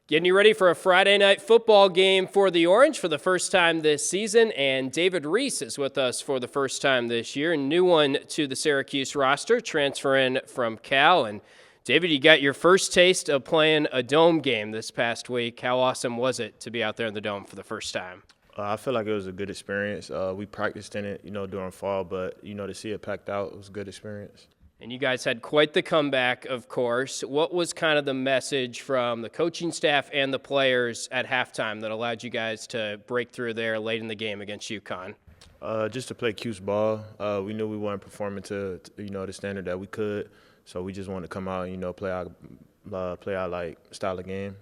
Getting you ready for a Friday night football game for the Orange for the first time this season, and David Reese is with us for the first time this year, a new one to the Syracuse roster, transferring from Cal. And David, you got your first taste of playing a dome game this past week. How awesome was it to be out there in the dome for the first time? I feel like it was a good experience. We practiced in it, during fall, but, to see it packed out, it was a good experience. And you guys had quite the comeback, of course. What was kind of the message from the coaching staff and the players at halftime that allowed you guys to break through there late in the game against UConn? Just to play Q's ball. We knew we weren't performing to the standard that we could, so we just wanted to come out and play our like style of game.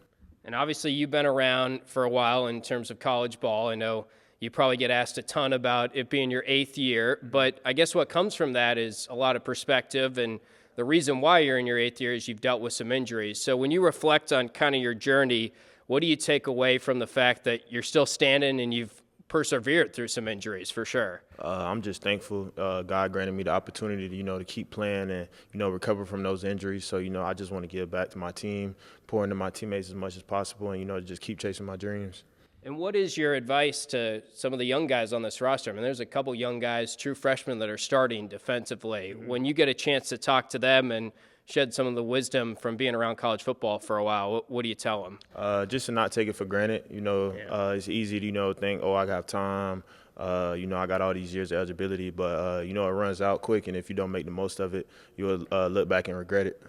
And obviously you've been around for a while in terms of college ball. I know you probably get asked a ton about it being your 8th year, but I guess what comes from that is a lot of perspective, and the reason why you're in your 8th year is you've dealt with some injuries. So when you reflect on kind of your journey, what do you take away from the fact that you're still standing and you've persevered through some injuries for sure? I'm just thankful God granted me the opportunity to keep playing and recover from those injuries. So I just want to give back to my team, pour into my teammates as much as possible, and just keep chasing my dreams. And what is your advice to some of the young guys on this roster? I mean, there's a couple young guys, true freshmen, that are starting defensively. Mm-hmm. When you get a chance to talk to them and shed some of the wisdom from being around college football for a while, what do you tell them? Just to not take it for granted. It's easy to think, oh, I got time. I got all these years of eligibility, but it runs out quick, and if you don't make the most of it, you'll look back and regret it.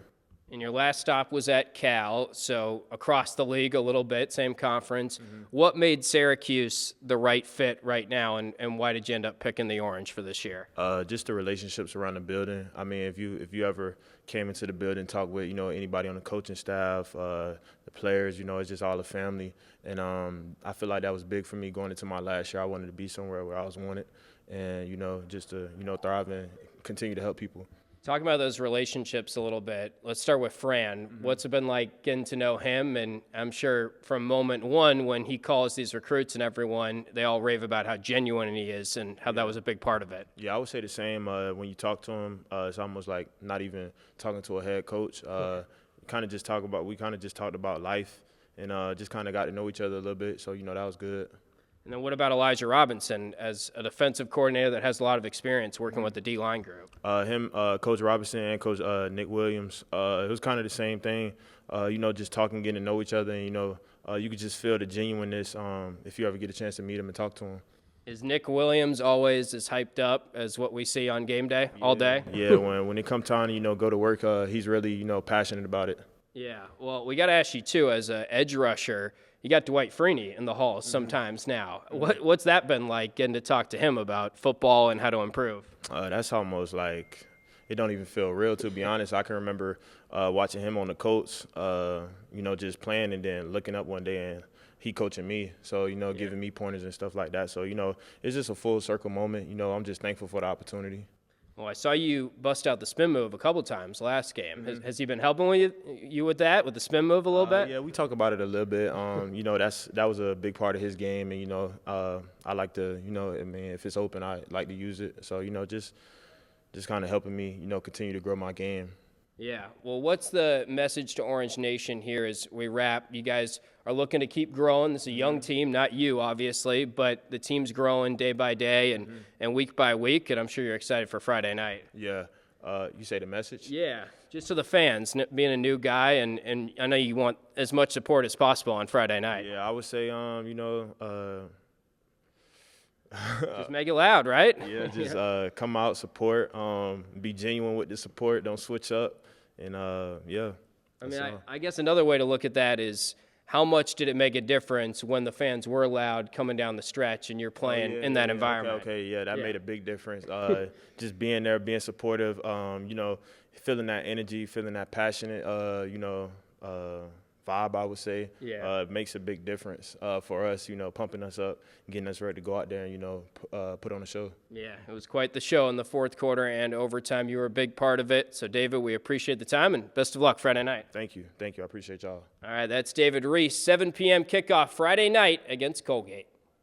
And your last stop was at Cal, so across the league a little bit, same conference. Mm-hmm. What made Syracuse the right fit right now, and why did you end up picking the Orange for this year? Just the relationships around the building. I mean, if you ever came into the building and talked with anybody on the coaching staff, the players, it's just all a family. And I feel like that was big for me going into my last year. I wanted to be somewhere where I was wanted, and just to thrive and continue to help people. Talking about those relationships a little bit, let's start with Fran. Mm-hmm. What's it been like getting to know him? And I'm sure from moment one when he calls these recruits and everyone, they all rave about how genuine he is and how that was a big part of it. Yeah, I would say the same. When you talk to him, it's almost like not even talking to a head coach. We kind of just talked about life and just kind of got to know each other a little bit. So, that was good. And then what about Elijah Robinson as a defensive coordinator that has a lot of experience working with the D-line group? Coach Robinson and Coach Nick Williams, it was kind of the same thing, just talking, getting to know each other. And, you could just feel the genuineness if you ever get a chance to meet him and talk to him. Is Nick Williams always as hyped up as what we see on game day, all day? Yeah, when it comes time to, go to work, he's really, passionate about it. Yeah, well, we got to ask you, too, as an edge rusher, you got Dwight Freeney in the halls sometimes now. What's that been like, getting to talk to him about football and how to improve? That's almost like it don't even feel real, to be honest. I can remember watching him on the Colts, just playing and then looking up one day and he coaching me. So, giving me pointers and stuff like that. So, it's just a full circle moment. I'm just thankful for the opportunity. Well, I saw you bust out the spin move a couple times last game. Mm-hmm. Has he been helping you with that, with the spin move a little bit? Yeah, we talk about it a little bit. That was a big part of his game, and I like to, if it's open, I like to use it. So just kind of helping me, continue to grow my game. Yeah. Well, what's the message to Orange Nation here as we wrap? You guys are looking to keep growing. This is a young team, not you, obviously, but the team's growing day by day and week by week, and I'm sure you're excited for Friday night. Yeah. You say the message? Yeah. Just to the fans, being a new guy, and I know you want as much support as possible on Friday night. Yeah, I would say, just make it loud, right? Yeah, just come out, support, be genuine with the support, don't switch up, and yeah. I mean, I guess another way to look at that is how much did it make a difference when the fans were loud coming down the stretch and you're playing in that environment? Okay, that made a big difference. Just being there, being supportive, feeling that energy, feeling that passionate, vibe, I would say, makes a big difference for us, pumping us up, getting us ready to go out there and, put on a show. Yeah, it was quite the show in the fourth quarter and overtime. You were a big part of it. So, David, we appreciate the time, and best of luck Friday night. Thank you. I appreciate y'all. All right, that's David Reese, 7 p.m. kickoff Friday night against Colgate.